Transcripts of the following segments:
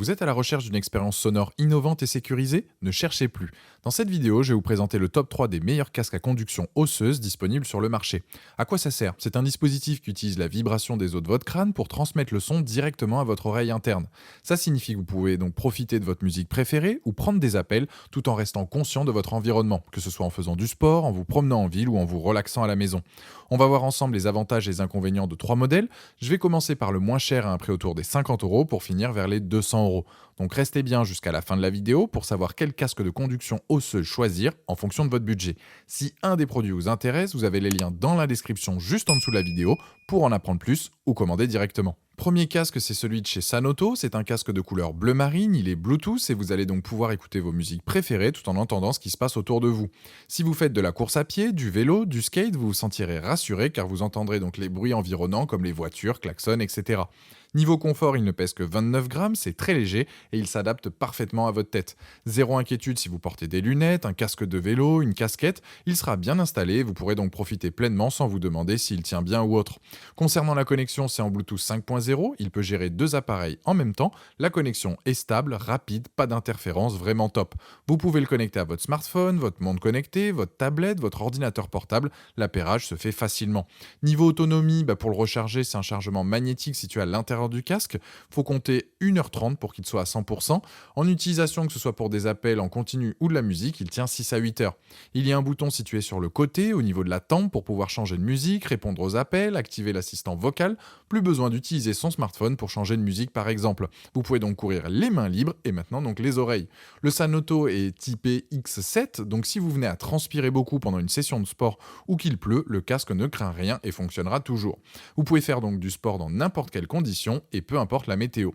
Vous êtes à la recherche d'une expérience sonore innovante et sécurisée? Ne cherchez plus. Dans cette vidéo, je vais vous présenter le top 3 des meilleurs casques à conduction osseuse disponibles sur le marché. À quoi ça sert? C'est un dispositif qui utilise la vibration des os de votre crâne pour transmettre le son directement à votre oreille interne. Ça signifie que vous pouvez donc profiter de votre musique préférée ou prendre des appels tout en restant conscient de votre environnement, que ce soit en faisant du sport, en vous promenant en ville ou en vous relaxant à la maison. On va voir ensemble les avantages et les inconvénients de trois modèles. Je vais commencer par le moins cher à un prix autour des 50 € pour finir vers les 200 €. Donc restez bien jusqu'à la fin de la vidéo pour savoir quel casque de conduction osseuse choisir en fonction de votre budget. Si un des produits vous intéresse, vous avez les liens dans la description juste en dessous de la vidéo pour en apprendre plus ou commander directement. Premier casque, c'est celui de chez Sanoto. C'est un casque de couleur bleu marine, il est Bluetooth et vous allez donc pouvoir écouter vos musiques préférées tout en entendant ce qui se passe autour de vous. Si vous faites de la course à pied, du vélo, du skate, vous vous sentirez rassuré car vous entendrez donc les bruits environnants comme les voitures, klaxons, etc. Niveau confort, il ne pèse que 29 grammes, c'est très léger et il s'adapte parfaitement à votre tête. Zéro inquiétude si vous portez des lunettes, un casque de vélo, une casquette, il sera bien installé et vous pourrez donc profiter pleinement sans vous demander s'il tient bien ou autre. Concernant la connexion, c'est en Bluetooth 5.0, il peut gérer deux appareils en même temps, la connexion est stable, rapide, pas d'interférence, vraiment top. Vous pouvez le connecter à votre smartphone, votre montre connectée, votre tablette, votre ordinateur portable, l'appairage se fait facilement. Niveau autonomie, pour le recharger, c'est un chargement magnétique situé à l'intérieur du casque. Faut compter 1h30 pour qu'il soit à 100%. En utilisation, que ce soit pour des appels en continu ou de la musique, il tient 6 à 8 heures. Il y a un bouton situé sur le côté, au niveau de la tempe, pour pouvoir changer de musique, répondre aux appels, activer l'assistant vocal. Plus besoin d'utiliser son smartphone pour changer de musique par exemple. Vous pouvez donc courir les mains libres et maintenant donc les oreilles. Le Sanoto est typé X7, donc si vous venez à transpirer beaucoup pendant une session de sport ou qu'il pleut, le casque ne craint rien et fonctionnera toujours. Vous pouvez faire donc du sport dans n'importe quelle condition et peu importe la météo.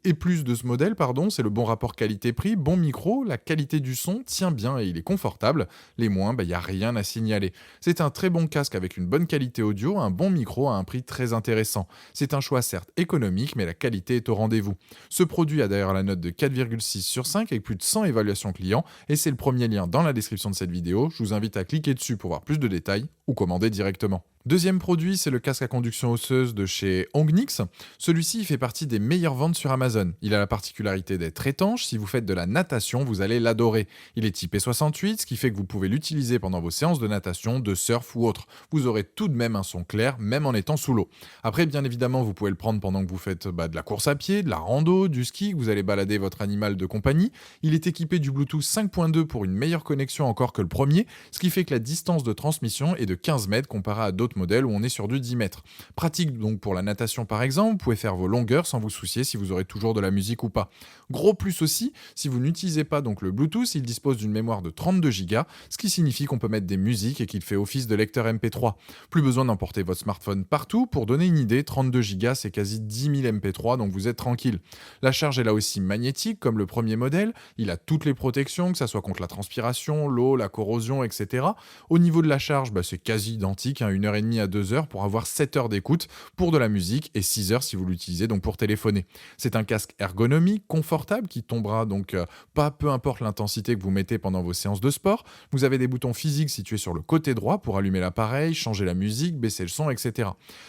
Et plus de ce modèle, c'est le bon rapport qualité-prix, bon micro, la qualité du son tient bien et il est confortable. Les moins, il n'y a rien à signaler. C'est un très bon casque avec une bonne qualité audio, un bon micro à un prix très intéressant. C'est un choix certes économique, mais la qualité est au rendez-vous. Ce produit a d'ailleurs la note de 4,6 sur 5 avec plus de 100 évaluations clients et c'est le premier lien dans la description de cette vidéo. Je vous invite à cliquer dessus pour voir plus de détails ou commander directement. Deuxième produit, c'est le casque à conduction osseuse de chez Ongnix. Celui-ci il fait partie des meilleures ventes sur Amazon. Il a la particularité d'être étanche. Si vous faites de la natation, vous allez l'adorer. Il est typé 68, ce qui fait que vous pouvez l'utiliser pendant vos séances de natation, de surf ou autre. Vous aurez tout de même un son clair, même en étant sous l'eau. Après, bien évidemment, vous pouvez le prendre pendant que vous faites de la course à pied, de la rando, du ski, que vous allez balader votre animal de compagnie. Il est équipé du Bluetooth 5.2 pour une meilleure connexion encore que le premier, ce qui fait que la distance de transmission est de 15 mètres comparé à d'autres modèles où on est sur du 10 mètres. Pratique donc pour la natation par exemple, vous pouvez faire vos longueurs sans vous soucier si vous aurez toujours de la musique ou pas. Gros plus aussi, si vous n'utilisez pas donc le Bluetooth, il dispose d'une mémoire de 32 Go, ce qui signifie qu'on peut mettre des musiques et qu'il fait office de lecteur MP3. Plus besoin d'emporter votre smartphone partout. Pour donner une idée, 32 Go c'est quasi 10 000 MP3, donc vous êtes tranquille. La charge est là aussi magnétique comme le premier modèle, il a toutes les protections, que ce soit contre la transpiration, l'eau, la corrosion, etc. Au niveau de la charge, c'est quasi identique, 1h30 à 2 heures pour avoir 7 heures d'écoute pour de la musique et 6 heures si vous l'utilisez donc pour téléphoner. C'est un casque ergonomique, confortable qui tombera donc pas peu importe l'intensité que vous mettez pendant vos séances de sport. Vous avez des boutons physiques situés sur le côté droit pour allumer l'appareil, changer la musique, baisser le son, etc.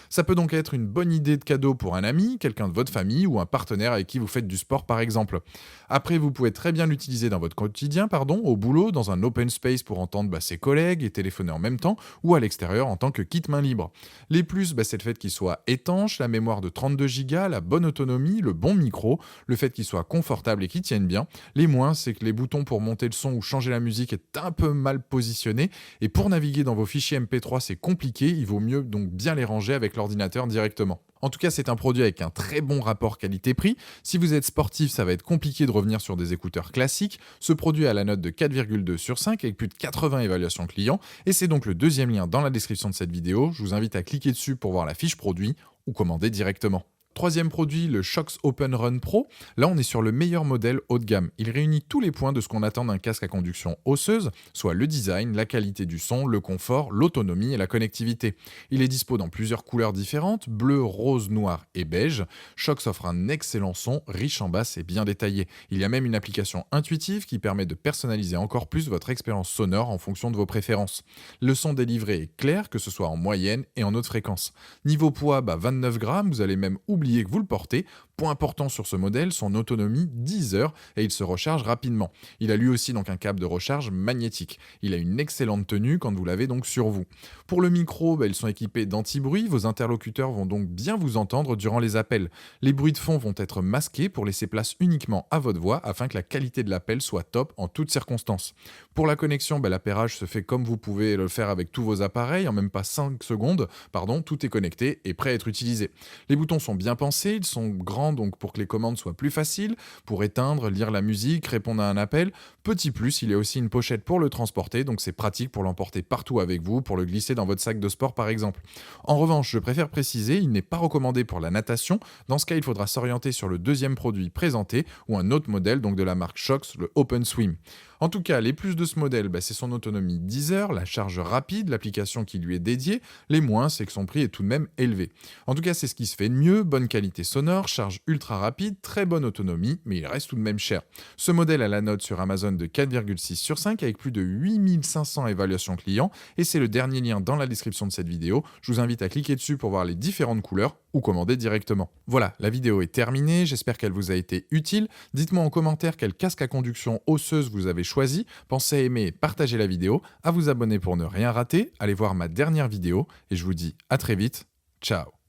Ça peut donc être une bonne idée de cadeau pour un ami, quelqu'un de votre famille ou un partenaire avec qui vous faites du sport par exemple. Après, vous pouvez très bien l'utiliser dans votre quotidien, au boulot, dans un open space pour entendre ses collègues et téléphoner en même temps ou à l'extérieur en tant que kit main libre. Les plus, c'est le fait qu'il soit étanche, la mémoire de 32 Go, la bonne autonomie, le bon micro, le fait qu'il soit confortable et qu'il tienne bien. Les moins, c'est que les boutons pour monter le son ou changer la musique est un peu mal positionné et pour naviguer dans vos fichiers MP3, c'est compliqué, il vaut mieux donc bien les ranger avec l'ordinateur directement. En tout cas, c'est un produit avec un très bon rapport qualité-prix. Si vous êtes sportif, ça va être compliqué de revenir sur des écouteurs classiques. Ce produit a la note de 4,2 sur 5 avec plus de 80 évaluations clients et c'est donc le deuxième lien dans la description de cette vidéo. Je vous invite à cliquer dessus pour voir la fiche produit ou commander directement. Troisième produit, le Shox Open Run Pro. Là, on est sur le meilleur modèle haut de gamme. Il réunit tous les points de ce qu'on attend d'un casque à conduction osseuse, soit le design, la qualité du son, le confort, l'autonomie et la connectivité. Il est dispo dans plusieurs couleurs différentes, bleu, rose, noir et beige. Shox offre un excellent son, riche en basse et bien détaillé. Il y a même une application intuitive qui permet de personnaliser encore plus votre expérience sonore en fonction de vos préférences. Le son délivré est clair, que ce soit en moyenne et en haute fréquence. Niveau poids, 29 grammes, vous allez même oublier que vous le portez. Point important sur ce modèle, son autonomie 10 heures et il se recharge rapidement. Il a lui aussi donc un câble de recharge magnétique. Il a une excellente tenue quand vous l'avez donc sur vous. Pour le micro, ils sont équipés d'anti-bruit, vos interlocuteurs vont donc bien vous entendre durant les appels. Les bruits de fond vont être masqués pour laisser place uniquement à votre voix afin que la qualité de l'appel soit top en toutes circonstances. Pour la connexion, l'appairage se fait comme vous pouvez le faire avec tous vos appareils, en même pas 5 secondes, tout est connecté et prêt à être utilisé. Les boutons sont bien pensés, ils sont grands donc pour que les commandes soient plus faciles, pour éteindre, lire la musique, répondre à un appel. Petit plus, il y a aussi une pochette pour le transporter, donc c'est pratique pour l'emporter partout avec vous, pour le glisser dans votre sac de sport par exemple. En revanche, je préfère préciser, il n'est pas recommandé pour la natation. Dans ce cas, il faudra s'orienter sur le deuxième produit présenté ou un autre modèle donc de la marque Shox, le Open Swim. En tout cas, les plus de ce modèle, c'est son autonomie 10 heures, la charge rapide, l'application qui lui est dédiée. Les moins, c'est que son prix est tout de même élevé. En tout cas, c'est ce qui se fait de mieux, bonne qualité sonore, charge ultra rapide, très bonne autonomie, mais il reste tout de même cher. Ce modèle a la note sur Amazon de 4,6 sur 5 avec plus de 8500 évaluations clients et c'est le dernier lien dans la description de cette vidéo. Je vous invite à cliquer dessus pour voir les différentes couleurs ou commander directement. Voilà, la vidéo est terminée, j'espère qu'elle vous a été utile. Dites-moi en commentaire quel casque à conduction osseuse vous avez choisi. Pensez à aimer et partager la vidéo, à vous abonner pour ne rien rater, allez voir ma dernière vidéo et je vous dis à très vite. Ciao.